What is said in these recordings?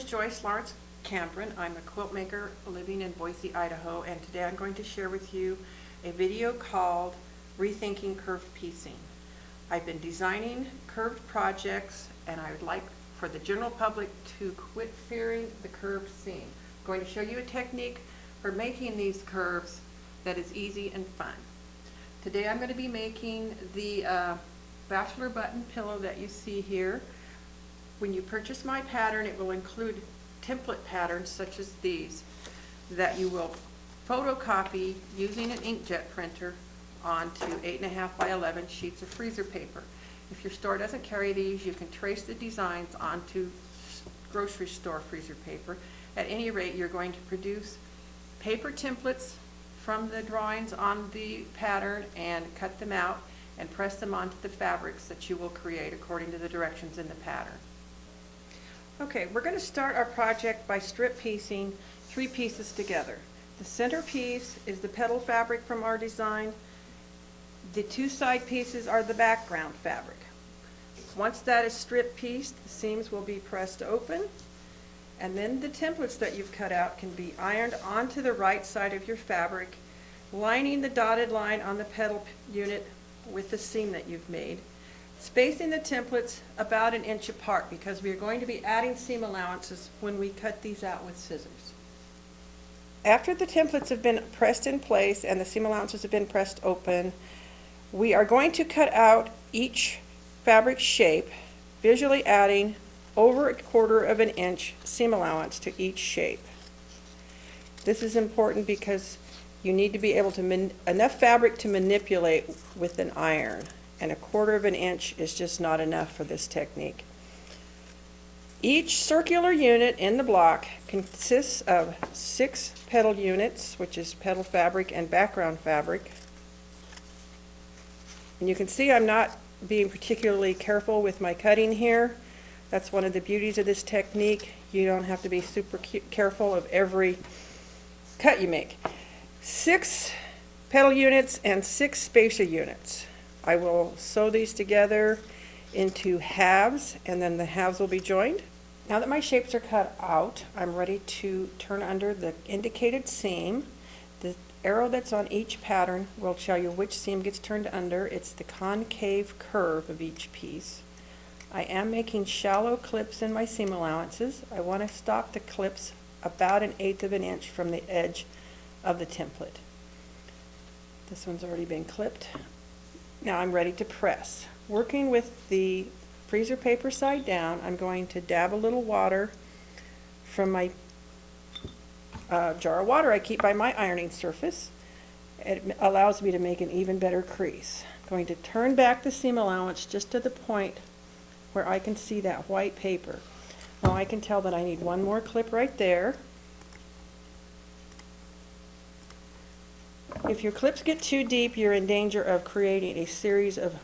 Joyce Lawrence Cameron. I'm a quilt maker living in Boise, Idaho, and today I'm going to share with you a video called Rethinking Curved Piecing. I've been designing curved projects, and I would like for the general public to quit fearing the curved seam. I'm going to show you a technique for making these curves that is easy and fun. Today I'm going to be making the bachelor button pillow that you see here. When you purchase my pattern, it will include template patterns such as these that you will photocopy using an inkjet printer onto 8.5 by 11 sheets of freezer paper. If your store doesn't carry these, you can trace the designs onto grocery store freezer paper. At any rate, you're going to produce paper templates from the drawings on the pattern and cut them out and press them onto the fabrics that you will create according to the directions in the pattern. Okay, we're going to start our project by strip piecing 3 pieces together. The center piece is the petal fabric from our design. The 2 side pieces are the background fabric. Once that is strip pieced, the seams will be pressed open, and then the templates that you've cut out can be ironed onto the right side of your fabric, lining the dotted line on the petal unit with the seam that you've made. Spacing the templates about 1 inch apart because we are going to be adding seam allowances when we cut these out with scissors. After the templates have been pressed in place and the seam allowances have been pressed open, we are going to cut out each fabric shape, visually adding over 1/4 inch seam allowance to each shape. This is important because you need to be able to enough fabric to manipulate with an iron, and 1/4 inch is just not enough for this technique. Each circular unit in the block consists of 6 petal units, which is petal fabric and background fabric. And you can see I'm not being particularly careful with my cutting here. That's one of the beauties of this technique. You don't have to be super careful of every cut you make. 6 petal units and 6 spacer units. I will sew these together into halves, and then the halves will be joined. Now that my shapes are cut out, I'm ready to turn under the indicated seam. The arrow that's on each pattern will show you which seam gets turned under. It's the concave curve of each piece. I am making shallow clips in my seam allowances. I want to stop the clips about 1/8 inch from the edge of the template. This one's already been clipped. Now I'm ready to press. Working with the freezer paper side down, I'm going to dab a little water from my jar of water I keep by my ironing surface. It allows me to make an even better crease. I'm going to turn back the seam allowance just to the point where I can see that white paper. Now I can tell that I need 1 more clip right there. If your clips get too deep, you're in danger of creating a series of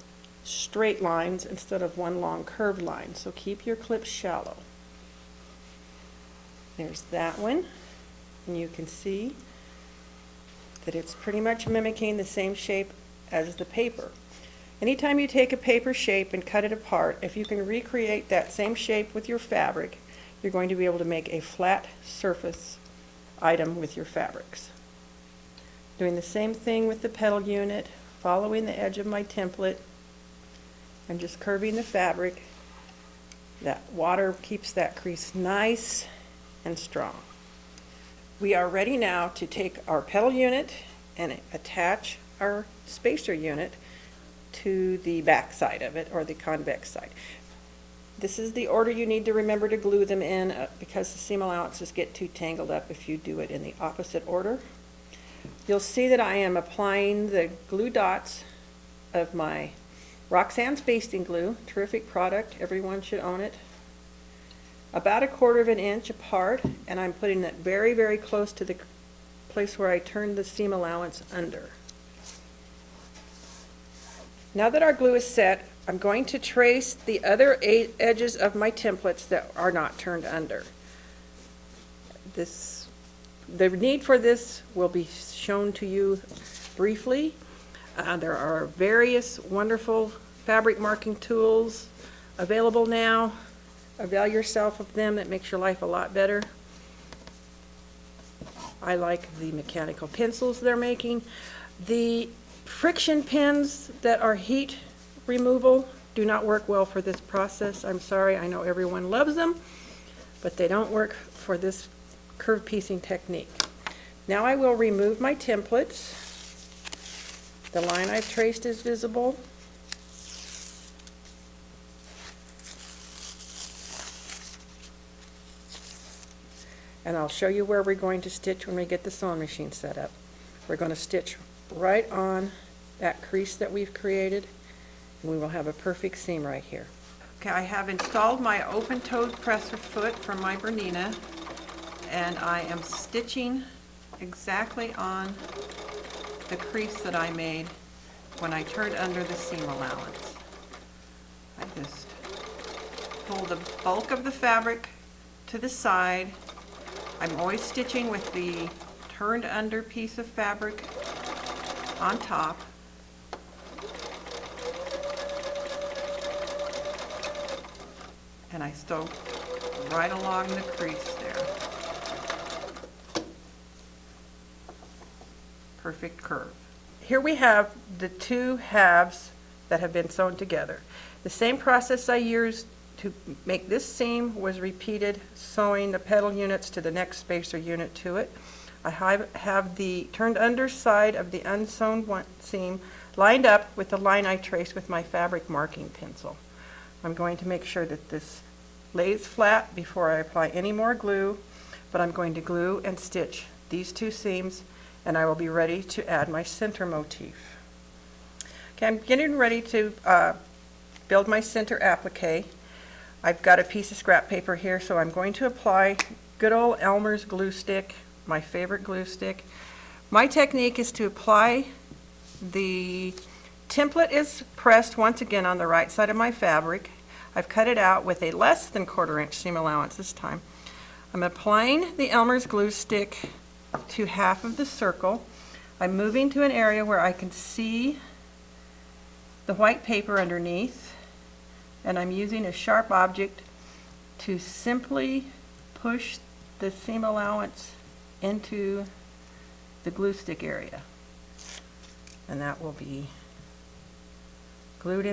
straight lines instead of one long curved line, so keep your clips shallow. There's that one, and you can see that it's pretty much mimicking the same shape as the paper. Anytime you take a paper shape and cut it apart, if you can recreate that same shape with your fabric, you're going to be able to make a flat surface item with your fabrics. Doing the same thing with the petal unit, following the edge of my template and just curving the fabric. That water keeps that crease nice and strong. We are ready now to take our petal unit and attach our spacer unit to the back side of it, or the convex side. This is the order you need to remember to glue them in because the seam allowances get too tangled up if you do it in the opposite order. You'll see that I am applying the glue dots of my Roxanne's basting glue, terrific product, everyone should own it, about 1/4 inch apart, and I'm putting it very, very close to the place where I turned the seam allowance under. Now that our glue is set, I'm going to trace the other 8 edges of my templates that are not turned under. The need for this will be shown to you briefly. There are various wonderful fabric marking tools available now. avail yourself of them. It makes your life a lot better. I like the mechanical pencils they're making. The friction pens that are heat removal do not work well for this process. I'm sorry, I know everyone loves them, but they don't work for this curve piecing technique. Now I will remove my templates. The line I've traced is visible. And I'll show you where we're going to stitch when we get the sewing machine set up. We're going to stitch right on that crease that we've created, and we will have a perfect seam right here. Okay, I have installed my open-toed presser foot from my Bernina, and I am stitching exactly on the crease that I made when I turned under the seam allowance. I just pull the bulk of the fabric to the side. I'm always stitching with the turned under piece of fabric on top. And I sew right along the crease there. Perfect curve. Here we have the two halves that have been sewn together. The same process I used to make this seam was repeated, sewing the pedal units to the next spacer unit to it. I have the turned underside of the unsewn seam lined up with the line I traced with my fabric marking pencil. I'm going to make sure that this lays flat before I apply any more glue, but I'm going to glue and stitch these two seams, and I will be ready to add my center motif. Okay, I'm getting ready to build my center applique. I've got a piece of scrap paper here, so I'm going to apply good old Elmer's glue stick, my favorite glue stick. My technique is to apply the template is pressed once again on the right side of my fabric. I've cut it out with a less than 1/4 inch seam allowance this time. I'm applying the Elmer's glue stick to half of the circle. I'm moving to an area where I can see the white paper underneath, and I'm using a sharp object to simply push the seam allowance into the glue stick area, and that will be glued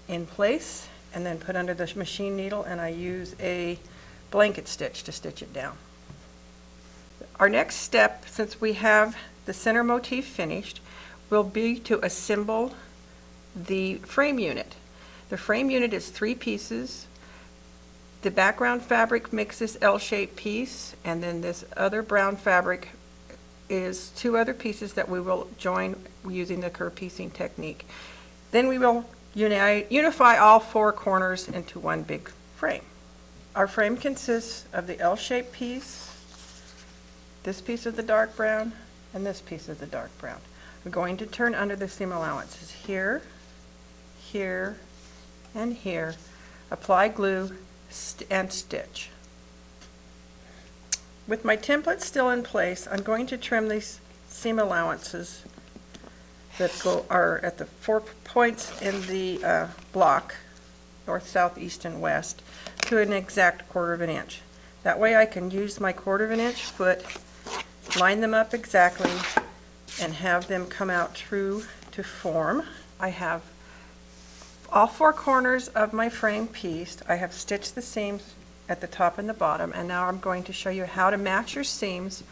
in place and then put under the machine needle, and I use a blanket stitch to stitch it down. Our next step, since we have the center motif finished, will be to assemble the frame unit. The frame unit is 3 pieces. The background fabric makes this L-shaped piece, and then this other brown fabric is 2 other pieces that we will join using the curve piecing technique. Then we will unify all 4 corners into one big frame. Our frame consists of the L-shaped piece, this piece of the dark brown, and this piece of the dark brown. We're going to turn under the seam allowances here, here, and here. Apply glue and stitch. With my template still in place, I'm going to trim these seam allowances that are at the 4 points in the block, north, south, east, and west, to an exact 1/4 inch. That way I can use my 1/4 inch foot, line them up exactly, and have them come out true to form. I have all 4 corners of my frame pieced. I have stitched the seams at the top and the bottom, and now I'm going to show you how to match your seams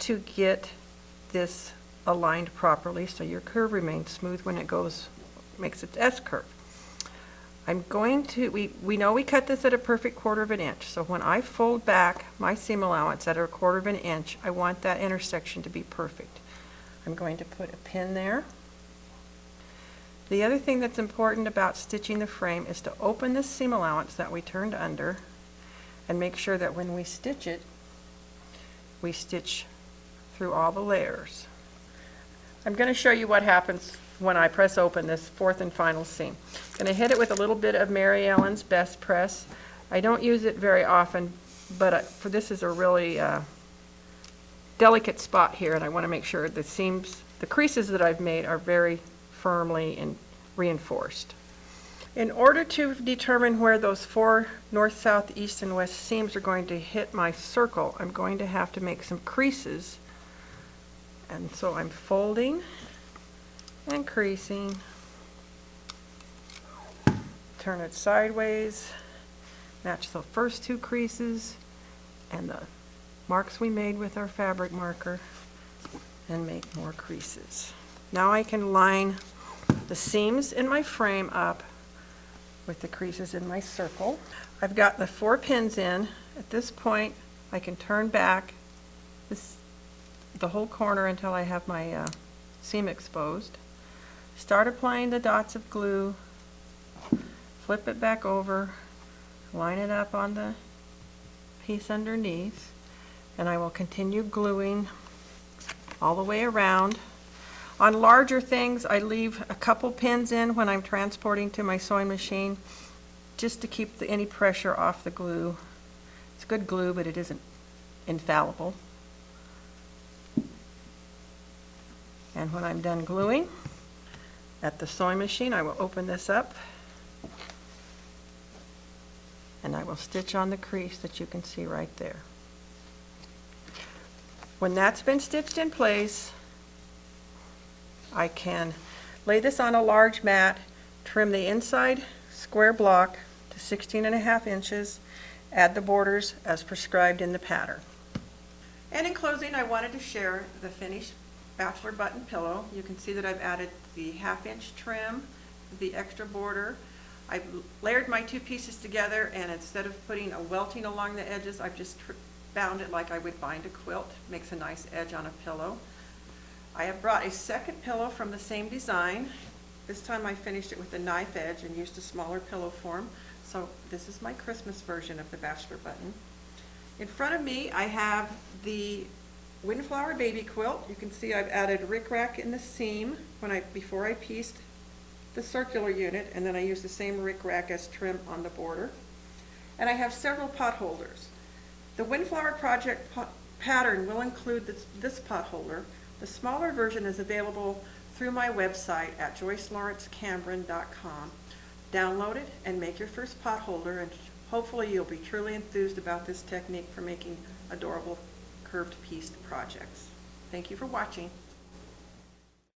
to get this aligned properly so your curve remains smooth when it makes its S curve. I'm going to, we know we cut this at a perfect 1/4 inch, so when I fold back my seam allowance at a 1/4 inch, I want that intersection to be perfect. I'm going to put a pin there. The other thing that's important about stitching the frame is to open this seam allowance that we turned under and make sure that when we stitch it, we stitch through all the layers. I'm going to show you what happens when I press open this 4th and final seam. I'm going to hit it with a little bit of Mary Ellen's Best Press. I don't use it very often, but for this is a really delicate spot here, and I want to make sure the seams, the creases that I've made are very firmly and reinforced. In order to determine where those 4 north, south, east, and west seams are going to hit my circle, I'm going to have to make some creases. And so I'm folding and creasing. Turn it sideways, match the first 2 creases and the marks we made with our fabric marker, and make more creases. Now I can line the seams in my frame up with the creases in my circle. I've got the 4 pins in. At this point, I can turn back the whole corner until I have my seam exposed. Start applying the dots of glue, flip it back over, line it up on the piece underneath, and I will continue gluing all the way around. On larger things, I leave a couple pins in when I'm transporting to my sewing machine just to keep any pressure off the glue. It's good glue, but it isn't infallible. And when I'm done gluing at the sewing machine, I will open this up and I will stitch on the crease that you can see right there. When that's been stitched in place, I can lay this on a large mat, trim the inside square block to 16.5 inches, add the borders as prescribed in the pattern. And in closing, I wanted to share the finished bachelor button pillow. You can see that I've added the 1/2 inch trim, the extra border. I've layered my 2 pieces together, and instead of putting a welting along the edges, I've just bound it like I would bind a quilt. Makes a nice edge on a pillow. I have brought a second pillow from the same design. This time I finished it with a knife edge and used a smaller pillow form. So this is my Christmas version of the bachelor button. In front of me I have the Windflower baby quilt. You can see I've added rickrack in the seam before I pieced the circular unit, and then I used the same rickrack as trim on the border. And I have several pot holders. The Windflower project pattern will include this pot holder. The smaller version is available through my website at joycelawrencecambron.com. Download it and make your first pot holder, and hopefully you'll be truly enthused about this technique for making adorable curved pieced projects. Thank you for watching.